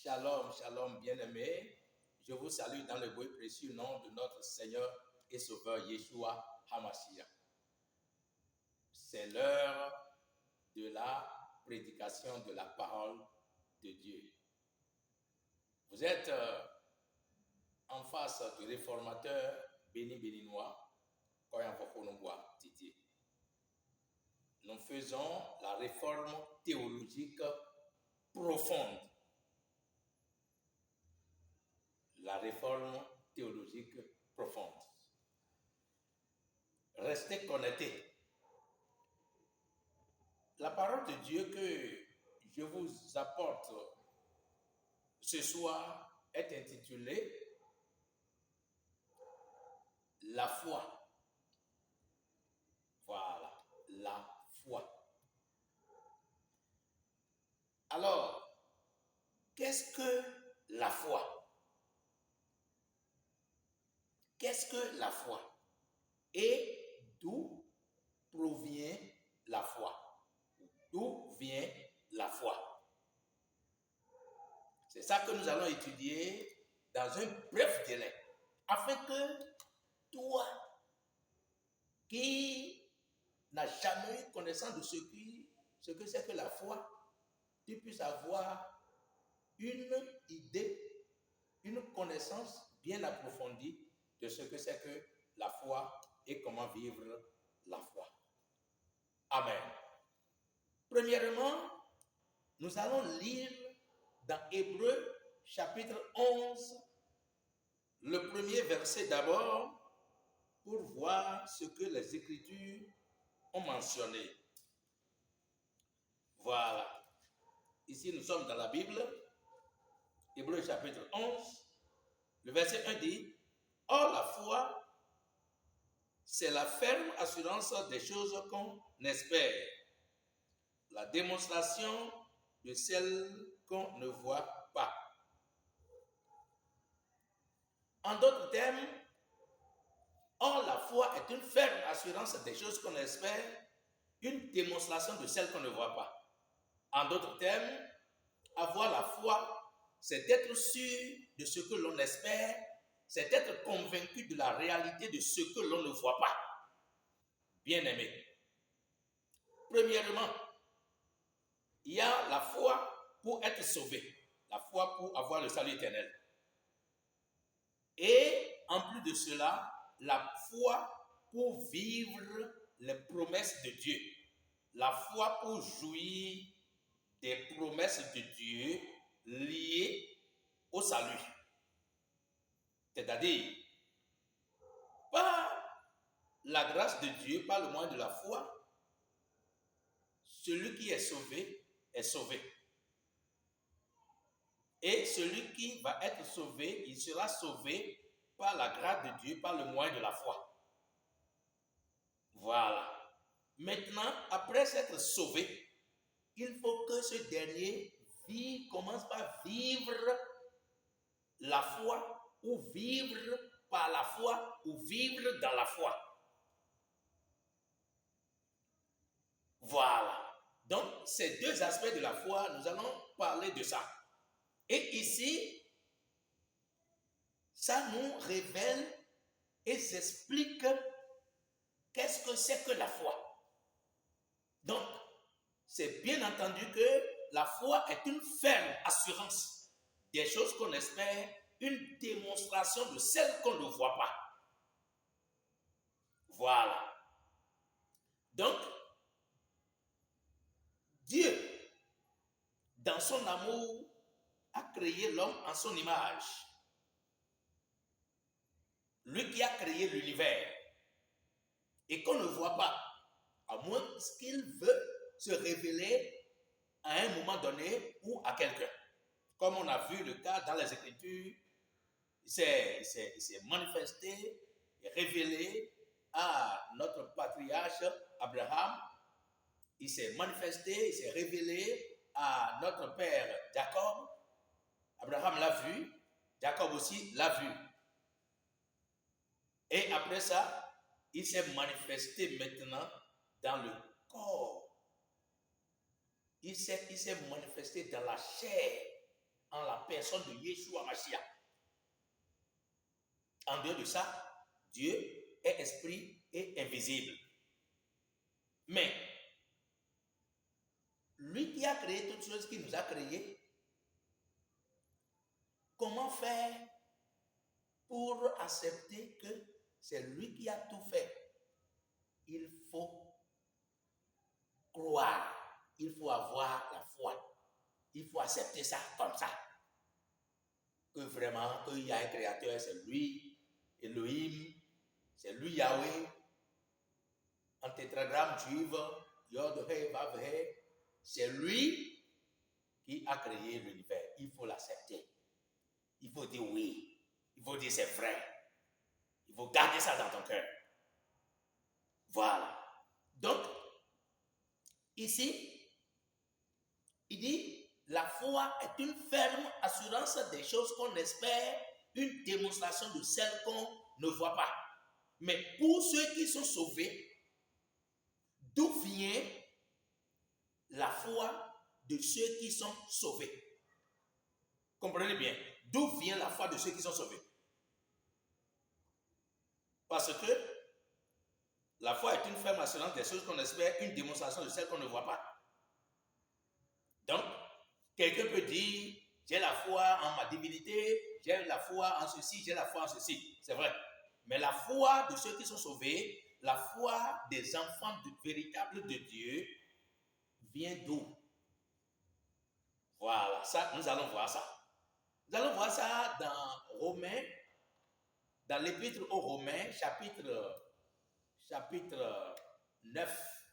Shalom, shalom, bien-aimés. Je vous salue dans le beau et précieux nom de notre Seigneur et Sauveur Yeshua HaMashiach. C'est l'heure de la prédication de la parole de Dieu. Vous êtes en face du réformateur béninois, Titi. Nous faisons la réforme théologique profonde. La réforme théologique profonde. Restez connectés. La parole de Dieu que je vous apporte ce soir est intitulée La foi. Voilà, la foi. Alors, qu'est-ce que la foi? Qu'est-ce que la foi? Et d'où provient la foi? D'où vient la foi? C'est ça que nous allons étudier dans un bref délai, afin que toi, qui n'as jamais eu connaissance de ce que c'est que la foi, tu puisses avoir une idée, une connaissance bien approfondie de ce que c'est que la foi et comment vivre la foi. Amen. Premièrement, nous allons lire dans Hébreux chapitre 11, le premier verset d'abord, pour voir ce que les Écritures ont mentionné. Voilà. Ici, nous sommes dans la Bible, Hébreux chapitre 11, le verset 1 dit « Or, la foi, c'est la ferme assurance des choses qu'on espère, la démonstration de celles qu'on ne voit pas. » En d'autres termes, or, la foi est une ferme assurance des choses qu'on espère, une démonstration de celles qu'on ne voit pas. En d'autres termes, avoir la foi, c'est être sûr de ce que l'on espère, c'est être convaincu de la réalité de ce que l'on ne voit pas. Bien-aimé. Premièrement, il y a la foi pour être sauvé, la foi pour avoir le salut éternel. Et en plus de cela, la foi pour vivre les promesses de Dieu, la foi pour jouir des promesses de Dieu liées au salut. C'est-à-dire, par la grâce de Dieu, par le moyen de la foi, celui qui est sauvé est sauvé. Et celui qui va être sauvé, il sera sauvé par la grâce de Dieu, par le moyen de la foi. Voilà. Maintenant, après s'être sauvé, il faut que ce dernier commence par vivre la foi, ou vivre par la foi, ou vivre dans la foi. Voilà. Donc, ces deux aspects de la foi, nous allons parler de ça. Et ici, ça nous révèle et s'explique qu'est-ce que c'est que la foi. Donc, c'est bien entendu que la foi est une ferme assurance des choses qu'on espère, une démonstration de celles qu'on ne voit pas. Voilà. Donc, Dieu, dans son amour, a créé l'homme en son image. Lui qui a créé l'univers et qu'on ne voit pas, à moins qu'il veut se révéler à un moment donné ou à quelqu'un. Comme on a vu le cas dans les Écritures, il s'est manifesté et révélé à notre patriarche Abraham. Il s'est manifesté, il s'est révélé à notre père Jacob. Abraham l'a vu, Jacob aussi l'a vu. Et après ça, il s'est manifesté maintenant dans le corps. Il s'est manifesté dans la chair, en la personne de Yeshua Mashiach. En dehors de ça, Dieu est esprit et invisible. Mais lui qui a créé toutes choses, qui nous a créés, comment faire pour accepter que c'est lui qui a tout fait? Il faut croire, il faut avoir la foi, il faut accepter ça comme ça. Que vraiment, qu'il y a un créateur, c'est lui, Elohim, c'est lui Yahweh, en tétragramme juive, Yod, He, Vav, He, c'est lui qui a créé l'univers. Il faut l'accepter. Il faut dire oui. Il faut dire c'est vrai. Il faut garder ça dans ton cœur. Voilà. Donc, ici, il dit, la foi est une ferme assurance des choses qu'on espère, une démonstration de celles qu'on ne voit pas. Mais pour ceux qui sont sauvés, d'où vient la foi de ceux qui sont sauvés? Comprenez bien. D'où vient la foi de ceux qui sont sauvés? Parce que la foi est une ferme assurance des choses qu'on espère, une démonstration de celles qu'on ne voit pas. Donc, quelqu'un peut dire, j'ai la foi en ma divinité, j'ai la foi en ceci, j'ai la foi en ceci. C'est vrai. Mais la foi de ceux qui sont sauvés, la foi des enfants véritables de Dieu, vient d'où? Voilà, ça, nous allons voir ça. Nous allons voir ça dans Romains, dans l'épître aux Romains, chapitre 9.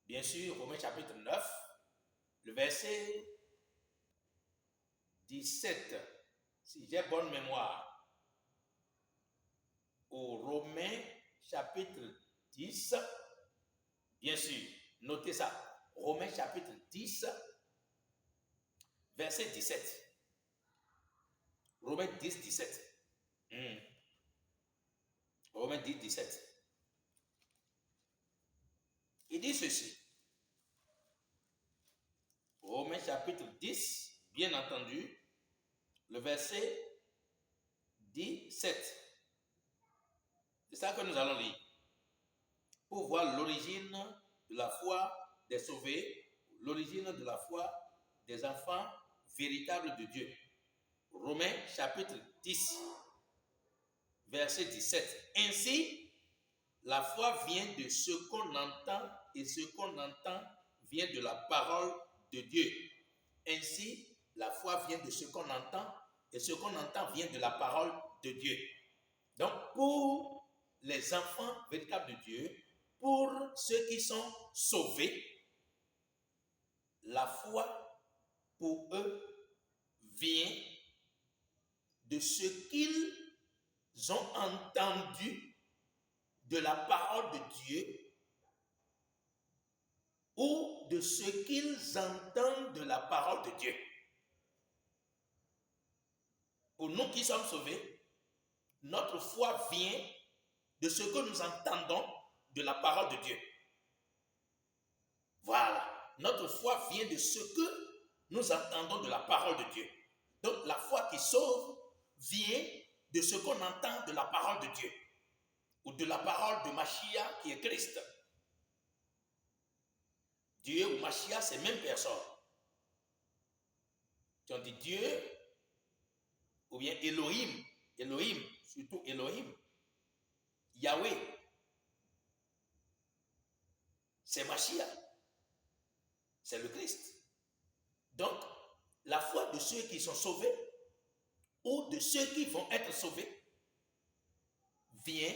Bien sûr, Romains chapitre 9, le verset 17. Si j'ai bonne mémoire. Au Romains chapitre 10, bien sûr, notez ça. Romains chapitre 10, verset 17. Romains 10, 17. Romains 10, 17. Il dit ceci. Romains chapitre 10, bien entendu, le verset 17. C'est ça que nous allons lire. Pour voir l'origine de la foi des sauvés, l'origine de la foi des enfants véritables de Dieu. Romains chapitre 10, verset 17. Ainsi, la foi vient de ce qu'on entend et ce qu'on entend vient de la parole de Dieu. Ainsi, la foi vient de ce qu'on entend et ce qu'on entend vient de la parole de Dieu. Donc, pour les enfants véritables de Dieu, pour ceux qui sont sauvés, la foi pour eux vient de ce qu'ils ont entendu de la parole de Dieu ou de ce qu'ils entendent de la parole de Dieu. Pour nous qui sommes sauvés, notre foi vient de ce que nous entendons de la parole de Dieu. Voilà. Notre foi vient de ce que nous entendons de la parole de Dieu. Donc la foi qui sauve vient de ce qu'on entend de la parole de Dieu ou de la parole de Mashiach qui est Christ. Dieu ou Mashiach, c'est même personne. Tu as dit Dieu ou bien Elohim, surtout Elohim, Yahweh, c'est Mashiach, c'est le Christ. Donc, la foi de ceux qui sont sauvés ou de ceux qui vont être sauvés vient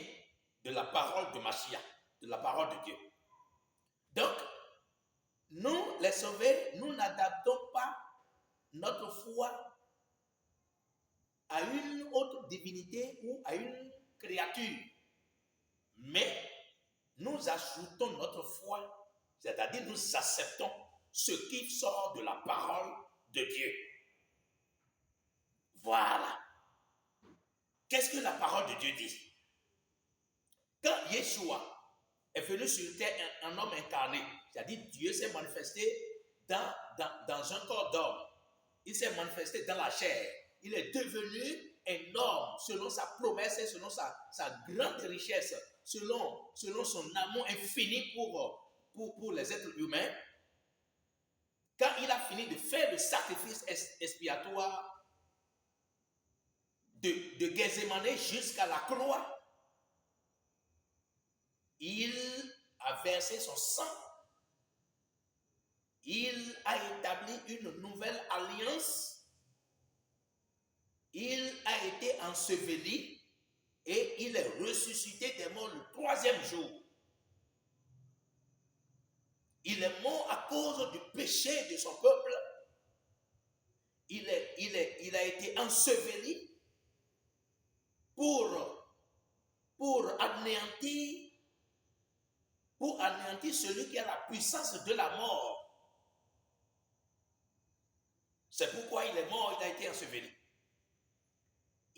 de la parole de Mashiach, de la parole de Dieu. Donc, nous, les sauvés, nous n'adaptons pas notre foi à une autre divinité ou à une créature. Mais nous ajoutons notre foi, c'est-à-dire nous acceptons ce qui sort de la parole de Dieu. Voilà. Qu'est-ce que la parole de Dieu dit? Quand Yeshua est venu sur terre, un homme incarné, c'est-à-dire Dieu s'est manifesté dans un corps d'homme. il s'est manifesté dans la chair. Il est devenu énorme selon sa promesse et selon sa grande richesse, selon son amour infini pour les êtres humains. Quand il a fini de faire le sacrifice expiatoire de Gethsémane jusqu'à la croix, il a versé son sang. Il a établi une nouvelle alliance. Il a été enseveli et il est ressuscité des morts le 3e jour. Il est mort à cause du péché de son peuple. Il a été enseveli pour anéantir celui qui a la puissance de la mort. C'est pourquoi il est mort, il a été enseveli.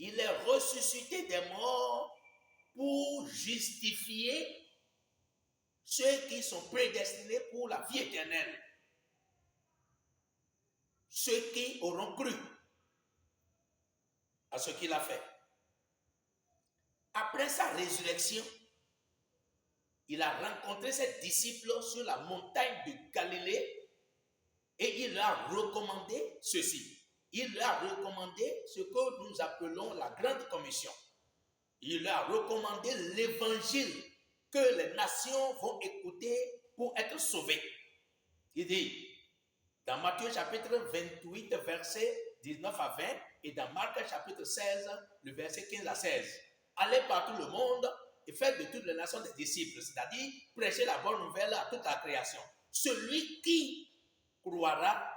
Il est ressuscité des morts pour justifier ceux qui sont prédestinés pour la vie éternelle. Ceux qui auront cru à ce qu'il a fait. Après sa résurrection, il a rencontré ses disciples sur la montagne de Galilée et il leur a recommandé ceci. Il leur a recommandé ce que nous appelons la Grande Commission. Il leur a recommandé l'évangile que les nations vont écouter pour être sauvées. Il dit, dans Matthieu chapitre 28, verset 19 à 20, et dans Marc chapitre 16, le verset 15 à 16. Allez par tout le monde et faites de toutes les nations des disciples, c'est-à-dire prêchez la bonne nouvelle à toute la création. Celui qui croira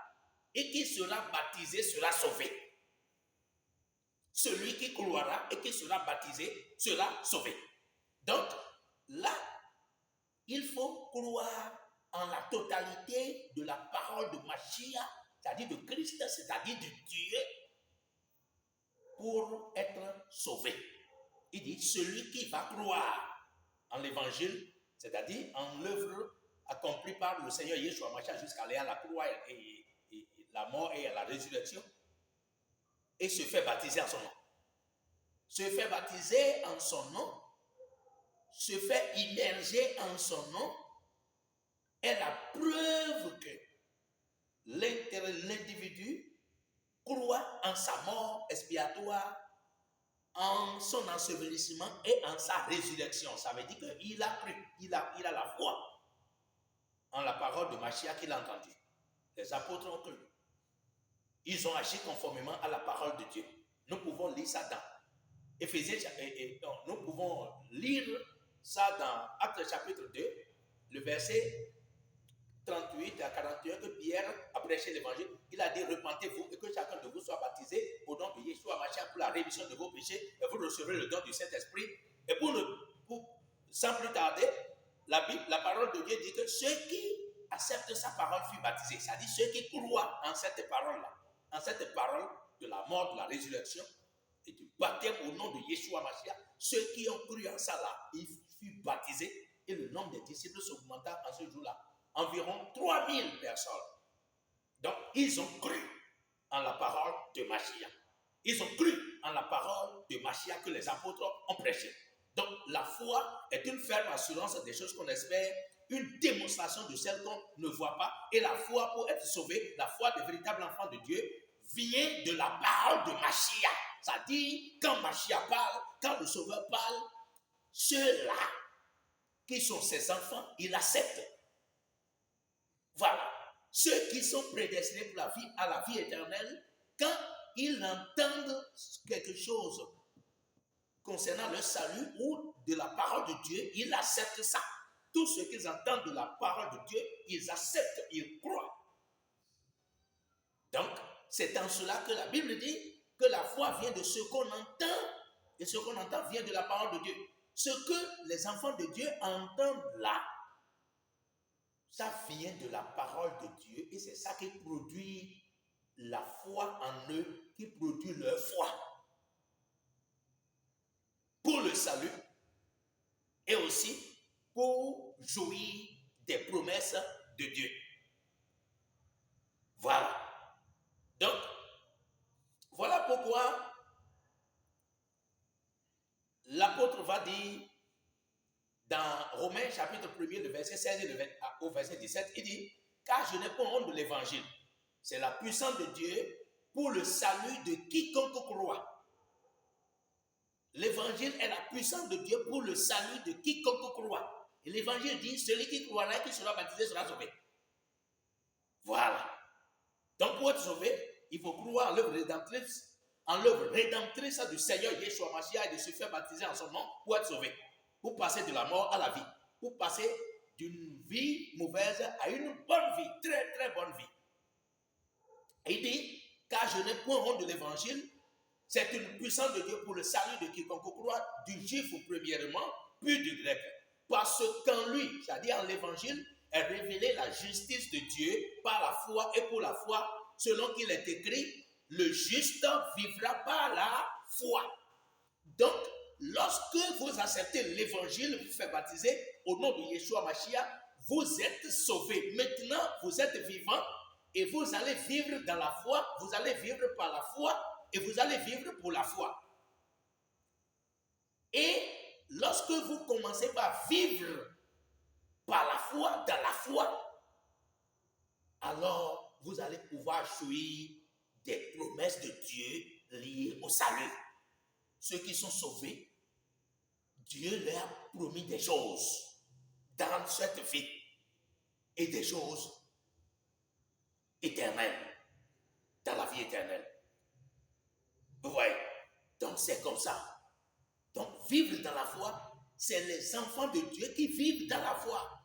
et qui sera baptisé sera sauvé. Celui qui croira et qui sera baptisé sera sauvé. Donc, là, il faut croire en la totalité de la parole de Mashiach, c'est-à-dire de Christ, c'est-à-dire de Dieu, pour être sauvé. Il dit, celui qui va croire en l'évangile, c'est-à-dire en l'œuvre accomplie par le Seigneur Yeshua Mashiach jusqu'à aller à la croix et la mort et à la résurrection, et se fait baptiser en son nom. Se fait baptiser en son nom, se fait immerger en son nom, est la preuve que l'individu croit en sa mort expiatoire, en son ensevelissement et en sa résurrection. Ça veut dire qu'il a cru, il a la foi en la parole de Mashiach qu'il a entendue. Les apôtres ont cru. Ils ont agi conformément à la parole de Dieu. Nous pouvons lire ça dans Éphésiens, nous pouvons lire ça dans Actes chapitre 2, le verset 38 à 41, que Pierre a prêché l'évangile. Il a dit, repentez-vous et que chacun de vous soit baptisé au nom de Yeshua Mashiach pour la rémission de vos péchés et vous recevrez le don du Saint-Esprit. Et sans plus tarder, la parole de Dieu dit que ceux qui acceptent sa parole furent baptisés. C'est-à-dire ceux qui croient en cette parole-là, en cette parole de la mort, de la résurrection et du baptême au nom de Yeshua Mashiach, ceux qui ont cru en ça là, ils furent baptisés et le nombre des disciples s'augmenta en ce jour-là. Environ 3000 personnes. Donc, ils ont cru en la parole de Mashiach. Ils ont cru en la parole de Mashiach que les apôtres ont prêché. Donc, la foi est une ferme assurance des choses qu'on espère, une démonstration de celles qu'on ne voit pas. Et la foi, pour être sauvé, la foi des véritables enfants de Dieu, vient de la parole de Mashiach. Ça dit, quand Mashiach parle, quand le Sauveur parle, ceux-là qui sont ses enfants, ils l'acceptent. Voilà. Ceux qui sont prédestinés pour à la vie éternelle, quand ils entendent quelque chose concernant le salut ou de la parole de Dieu, ils acceptent ça. Tout ce qu'ils entendent de la parole de Dieu, ils acceptent, ils croient. Donc, c'est en cela que la Bible dit que la foi vient de ce qu'on entend, et ce qu'on entend vient de la parole de Dieu. Ce que les enfants de Dieu entendent là, ça vient de la parole de Dieu et c'est ça qui produit la foi en eux, qui produit leur foi pour le salut et aussi pour jouir des promesses de Dieu. Voilà. Donc, dit dans Romains chapitre 1er, le verset 16 au verset 17, il dit, car je n'ai pas honte de l'évangile. C'est la puissance de Dieu pour le salut de quiconque croit. L'évangile est la puissance de Dieu pour le salut de quiconque croit. Et l'évangile dit, celui qui croira et qui sera baptisé sera sauvé. Voilà. Donc pour être sauvé, il faut croire en l'œuvre rédemptrice du Seigneur Yeshua Mashiach et de se faire baptiser en son nom pour être sauvé. Pour passer de la mort à la vie. Pour passer d'une vie mauvaise à une bonne vie. Très très bonne vie. Et il dit, car je n'ai point honte de l'évangile, c'est une puissance de Dieu pour le salut de quiconque croit, du juif premièrement, puis du grec. Parce qu'en lui, c'est-à-dire en l'évangile, est révélée la justice de Dieu par la foi et pour la foi, selon qu'il est écrit, le juste vivra par la foi. Donc, lorsque vous acceptez l'évangile, vous faites baptiser au nom de Yeshua Mashiach, vous êtes sauvés. Maintenant, vous êtes vivants et vous allez vivre dans la foi, vous allez vivre par la foi et vous allez vivre pour la foi. Et lorsque vous commencez par vivre par la foi, dans la foi, alors vous allez pouvoir jouir des promesses de Dieu liées au salut. Ceux qui sont sauvés, Dieu leur a promis des choses dans cette vie et des choses éternelles, dans la vie éternelle. Vous voyez? Donc c'est comme ça. Donc vivre dans la foi, c'est les enfants de Dieu qui vivent dans la foi.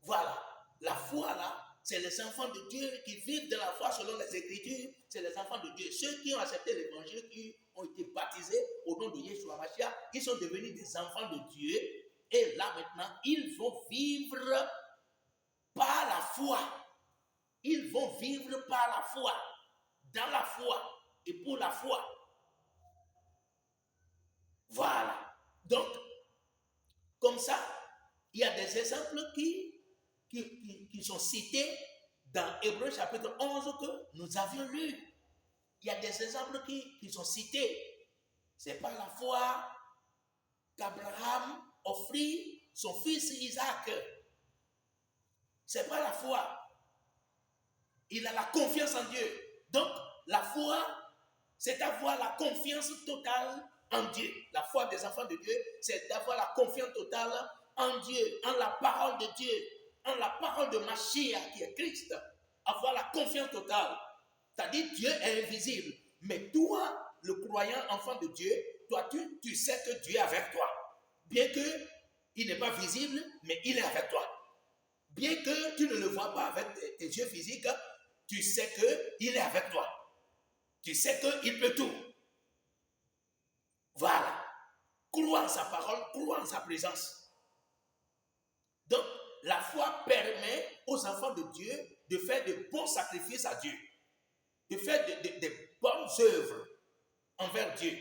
Voilà. La foi là, c'est les enfants de Dieu qui vivent dans la foi selon les Écritures. C'est les enfants de Dieu. Ceux qui ont accepté l'évangile, qui ont été baptisés au nom de Yeshua Mashiach, ils sont devenus des enfants de Dieu. Et là maintenant, ils vont vivre par la foi. Ils vont vivre par la foi, dans la foi et pour la foi. Voilà. Donc, comme ça, il y a des exemples qui sont cités dans Hébreux chapitre 11 que nous avions lu. Il y a des exemples qui sont cités. C'est par la foi qu'Abraham offrit son fils Isaac. C'est par la foi. Il a la confiance en Dieu. Donc, la foi, c'est avoir la confiance totale en Dieu. La foi des enfants de Dieu, c'est d'avoir la confiance totale en Dieu, en la parole de Dieu, en la parole de Mashiach qui est Christ. Avoir la confiance totale. C'est-à-dire Dieu est invisible. Mais toi, le croyant enfant de Dieu, toi, tu sais que Dieu est avec toi. Bien qu'il n'est pas visible, mais il est avec toi. Bien que tu ne le vois pas avec tes yeux physiques, tu sais qu'il est avec toi. Tu sais qu'il peut tout. Voilà. Crois en sa parole, crois en sa présence. Donc, la foi permet aux enfants de Dieu de faire de bons sacrifices à Dieu. De faire de bonnes œuvres envers Dieu.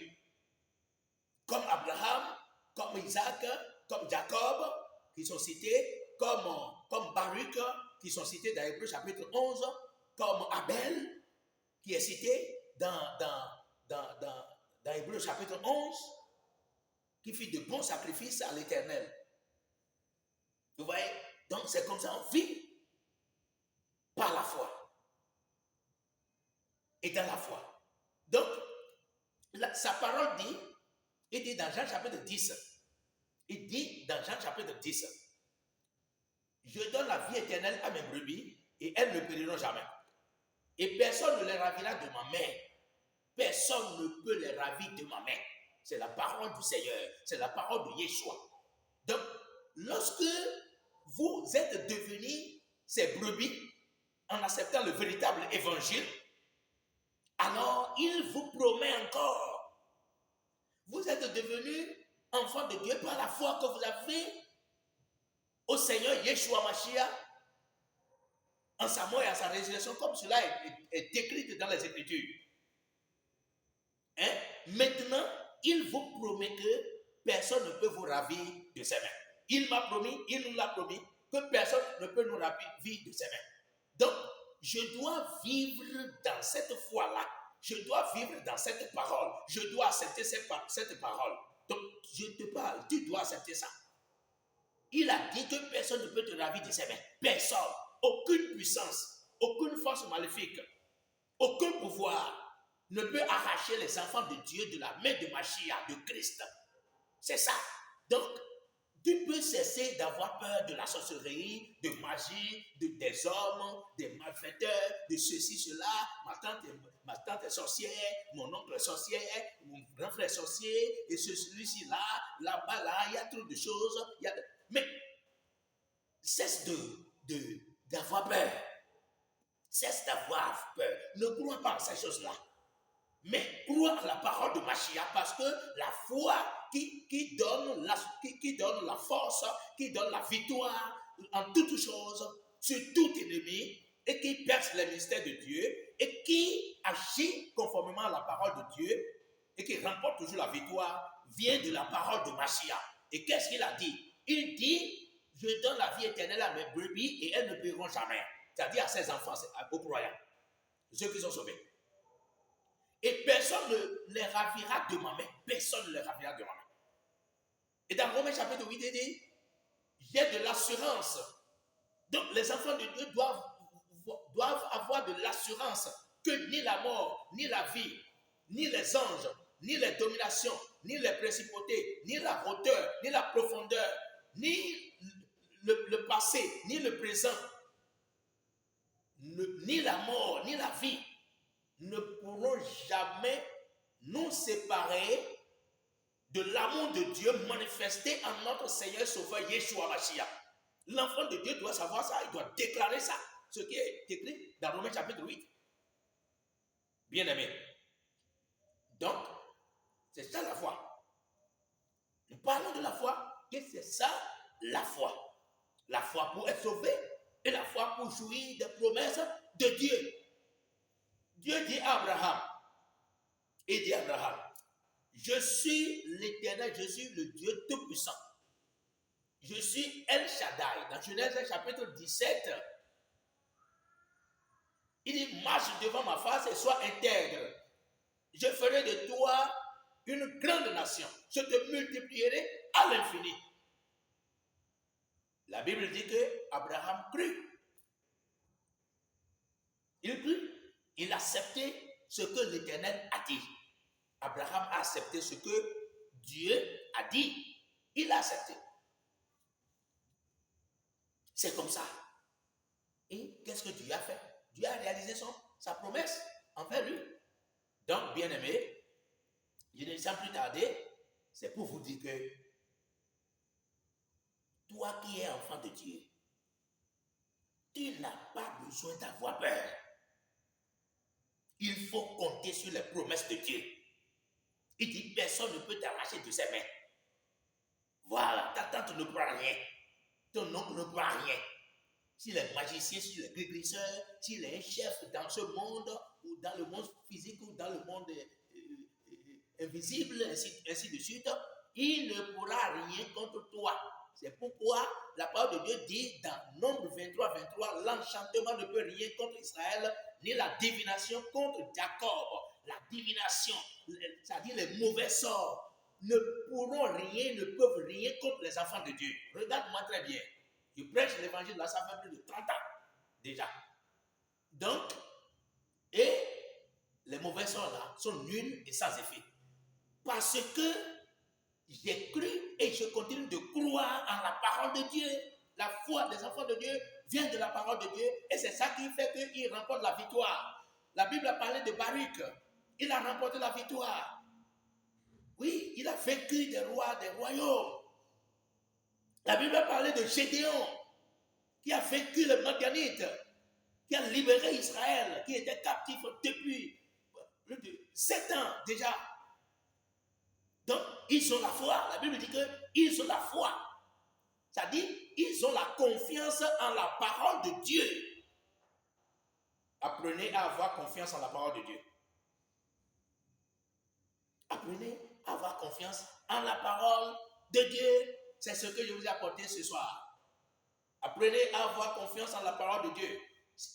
Comme Abraham, comme Isaac, comme Jacob, qui sont cités, comme Baruch, qui sont cités dans Hébreux chapitre 11, comme Abel, qui est cité dans Hébreux chapitre 11, qui fit de bons sacrifices à l'Éternel. Vous voyez? Donc c'est comme ça, on vit par la foi. Et dans la foi. Donc, sa parole dit, il dit dans Jean chapitre 10, il dit dans Jean chapitre 10, je donne la vie éternelle à mes brebis et elles ne périront jamais. Et personne ne les ravira de ma main. Personne ne peut les ravir de ma main. C'est la parole du Seigneur. C'est la parole de Yeshua. Donc, lorsque vous êtes devenus ces brebis en acceptant le véritable évangile, alors il vous promet encore. Vous êtes devenus enfants de Dieu par la foi que vous avez au Seigneur Yeshua Mashiach en sa mort et en sa résurrection, comme cela est décrit dans les Écritures. Hein? Maintenant, il vous promet que personne ne peut vous ravir de ses mains. Il m'a promis, il nous l'a promis, que personne ne peut nous ravir de ses mains. Donc, je dois vivre dans cette foi-là. Je dois vivre dans cette parole. Je dois accepter cette parole. Donc, je te parle, tu dois accepter ça. Il a dit que personne ne peut te ravir de ses mains. Personne. Aucune puissance, aucune force maléfique, aucun pouvoir ne peut arracher les enfants de Dieu de la main de Mashiach, de Christ. C'est ça. Donc, tu peux cesser d'avoir peur de la sorcellerie, de magie, des hommes, des malfaiteurs, de ceci, cela. Ma tante est sorcière, mon oncle est sorcier, mon grand frère est sorcier, et celui-ci là, là-bas, là, il y a trop de choses. Mais cesse d'avoir peur. Cesse d'avoir peur. Ne crois pas en ces choses-là. Mais crois à la parole de Mashiach, parce que la foi qui donne la force, qui donne la victoire en toutes choses sur tout ennemi, et qui perce les mystères de Dieu, et qui agit conformément à la parole de Dieu, et qui remporte toujours la victoire, vient de la parole de Mashiach. Et qu'est-ce qu'il a dit? Il dit, je donne la vie éternelle à mes brebis, et elles ne périront jamais. C'est-à-dire à ses enfants, aux croyants, ceux qui sont sauvés. Et personne ne les ravira de ma main. Personne ne les ravira de ma main. Et dans Romains chapitre 8, il dit, j'ai de l'assurance. Donc les enfants de Dieu doivent avoir de l'assurance que ni la mort, ni la vie, ni les anges, ni les dominations, ni les principautés, ni la hauteur, ni la profondeur, ni le passé, ni le présent, ni la mort, ni la vie, ne pourront jamais nous séparer de l'amour de Dieu manifesté en notre Seigneur Sauveur Yeshua Mashiach. L'enfant de Dieu doit savoir ça, il doit déclarer ça, ce qui est écrit dans Romains chapitre 8. Bien-aimé. Donc, c'est ça la foi. Nous parlons de la foi, et c'est ça la foi. La foi pour être sauvé et la foi pour jouir des promesses de Dieu. Dieu dit à Abraham, il dit à Abraham, je suis l'Éternel, je suis le Dieu Tout-Puissant. Je suis El Shaddai. Dans Genèse chapitre 17, il dit, marche devant ma face et sois intègre. Je ferai de toi une grande nation. Je te multiplierai à l'infini. La Bible dit que Abraham crut. Il crut. Il acceptait ce que l'Éternel a dit. Abraham a accepté ce que Dieu a dit. Il a accepté. C'est comme ça. Et qu'est-ce que Dieu a fait? Dieu a réalisé sa promesse envers lui. Donc, bien-aimé, je ne sans plus tarder, c'est pour vous dire que toi qui es enfant de Dieu, tu n'as pas besoin d'avoir peur. Il faut compter sur les promesses de Dieu. Il dit, personne ne peut t'arracher de ses mains. Voilà, ta tante ne croit rien. Ton oncle ne croit rien. S'il est magicien, s'il est guérisseur, s'il est un chef dans ce monde, ou dans le monde physique, ou dans le monde invisible, ainsi de suite, il ne pourra rien contre toi. C'est pourquoi la parole de Dieu dit dans Nombre 23, 23, l'enchantement ne peut rien contre Israël, ni la divination contre Jacob. La divination, c'est-à-dire les mauvais sorts, ne pourront rien, ne peuvent rien contre les enfants de Dieu. Regarde-moi très bien. Je prêche l'évangile là, ça fait plus de 30 ans déjà. Donc, et les mauvais sorts là sont nuls et sans effet. Parce que j'ai cru et je continue de croire en la parole de Dieu. La foi des enfants de Dieu vient de la parole de Dieu et c'est ça qui fait qu'ils remportent la victoire. La Bible a parlé de Baruch. Il a remporté la victoire. Oui, il a vaincu des rois, des royaumes. La Bible a parlé de Gédéon, qui a vaincu les Madianites, qui a libéré Israël, qui était captif depuis plus de 7 ans déjà. Donc, ils ont la foi. La Bible dit qu'ils ont la foi. C'est-à-dire, ils ont la confiance en la parole de Dieu. Apprenez à avoir confiance en la parole de Dieu. Apprenez à avoir confiance en la parole de Dieu. C'est ce que je vous ai apporté ce soir. Apprenez à avoir confiance en la parole de Dieu.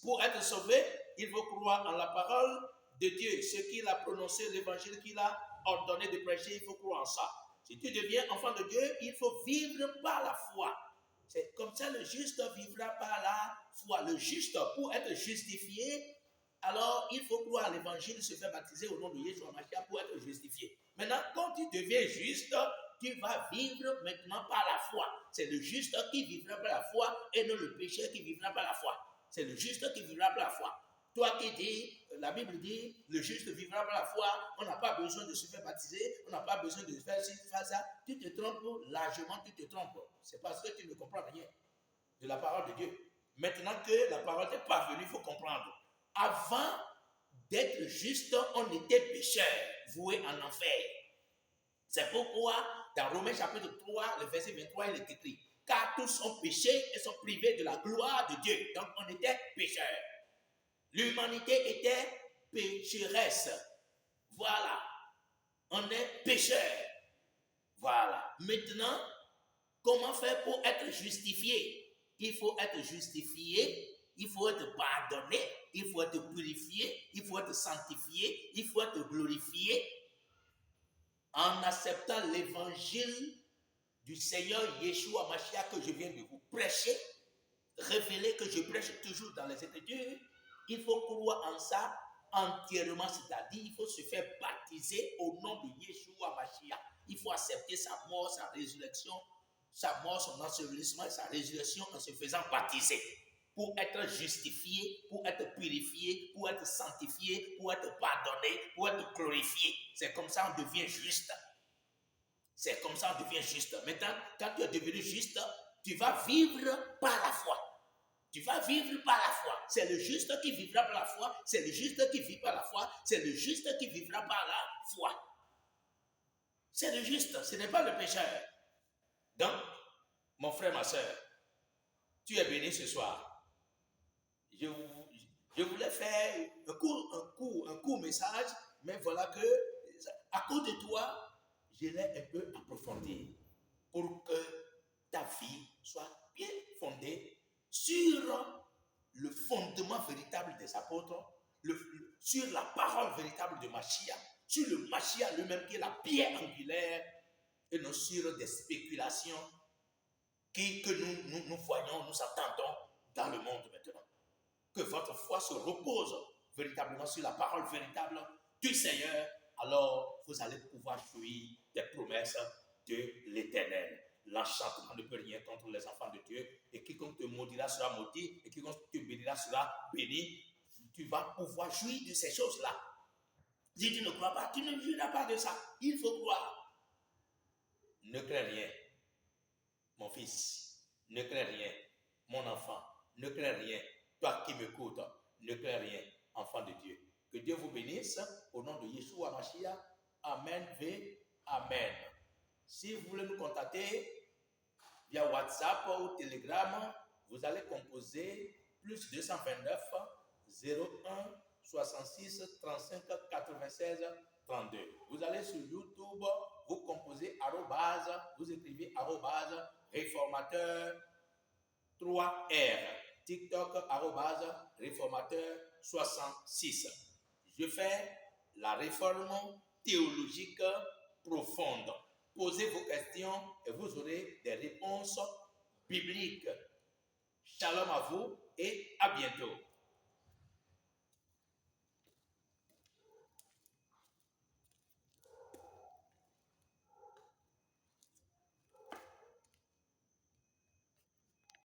Pour être sauvé, il faut croire en la parole de Dieu. Ce qu'il a prononcé, l'évangile qu'il a ordonné de prêcher, il faut croire en ça. Si tu deviens enfant de Dieu, il faut vivre par la foi. C'est comme ça le juste vivra par la foi. Le juste, pour être justifié, alors il faut croire à l'évangile, se faire baptiser au nom de Yeshua Mashiach pour être justifié. Maintenant, quand tu deviens juste, tu vas vivre maintenant par la foi. C'est le juste qui vivra par la foi et non le pécheur qui vivra par la foi. C'est le juste qui vivra par la foi. Toi qui dis, la Bible dit, le juste vivra par la foi, on n'a pas besoin de se faire baptiser, on n'a pas besoin de faire ci, faire ça. Tu te trompes largement, tu te trompes. C'est parce que tu ne comprends rien de la parole de Dieu. Maintenant que la parole est parvenue, il faut comprendre. Avant d'être juste, on était pécheurs, voués en enfer. C'est pourquoi, dans Romains chapitre 3, le verset 23, il est écrit, car tous ont péché et sont privés de la gloire de Dieu. Donc, on était pécheurs. L'humanité était pécheresse. Voilà. On est pécheurs. Voilà. Maintenant, comment faire pour être justifié? Il faut être justifié, il faut être pardonné, il faut être purifié, il faut être sanctifié, il faut être glorifié en acceptant l'évangile du Seigneur Yeshua Mashiach que je viens de vous prêcher, révélé que je prêche toujours dans les Écritures. Il faut croire en ça entièrement, c'est-à-dire il faut se faire baptiser au nom de Yeshua Mashiach. Il faut accepter sa mort, sa résurrection, sa mort, son ensevelissement et sa résurrection en se faisant baptiser pour être justifié, pour être purifié, pour être sanctifié, pour être pardonné, pour être glorifié. C'est comme ça on devient juste. C'est comme ça on devient juste. Maintenant, quand tu es devenu juste, tu vas vivre par la foi. Tu vas vivre par la foi. C'est le juste qui vivra par la foi. C'est le juste qui vit par la foi. C'est le juste qui vivra par la foi. C'est le juste, ce n'est pas le pécheur. Donc, mon frère, ma soeur, tu es béni ce soir. Je voulais faire un court message, mais voilà que, à cause de toi, je l'ai un peu approfondi pour que ta vie soit bien fondée sur le fondement véritable des apôtres, sur la parole véritable de Mashiach, sur le Mashiach lui-même qui est la pierre angulaire, et non sur des spéculations que nous voyons, nous entendons dans le monde maintenant. Que votre foi se repose véritablement sur la parole véritable du Seigneur, alors vous allez pouvoir jouir des promesses de l'Éternel. L'enchantement ne peut rien contre les enfants de Dieu, et quiconque te maudira sera maudit, et quiconque te bénira sera béni. Tu vas pouvoir jouir de ces choses-là. Si tu ne crois pas, tu ne jouiras pas de ça. Il faut croire. Ne crains rien, mon fils. Ne crains rien, mon enfant. Ne crains rien, toi qui m'écoutes. Ne crains rien, enfant de Dieu. Que Dieu vous bénisse au nom de Yeshua Mashiach. Amen, amen. Si vous voulez nous contacter via WhatsApp ou Telegram, vous allez composer plus 229 01 66 35 96 32. Vous allez sur YouTube, vous composez arrobase, vous écrivez arrobase réformateur 3R. TikTok arrobase réformateur 66. Je fais la réforme théologique profonde. Posez vos questions et vous aurez des réponses bibliques. Shalom à vous et à bientôt.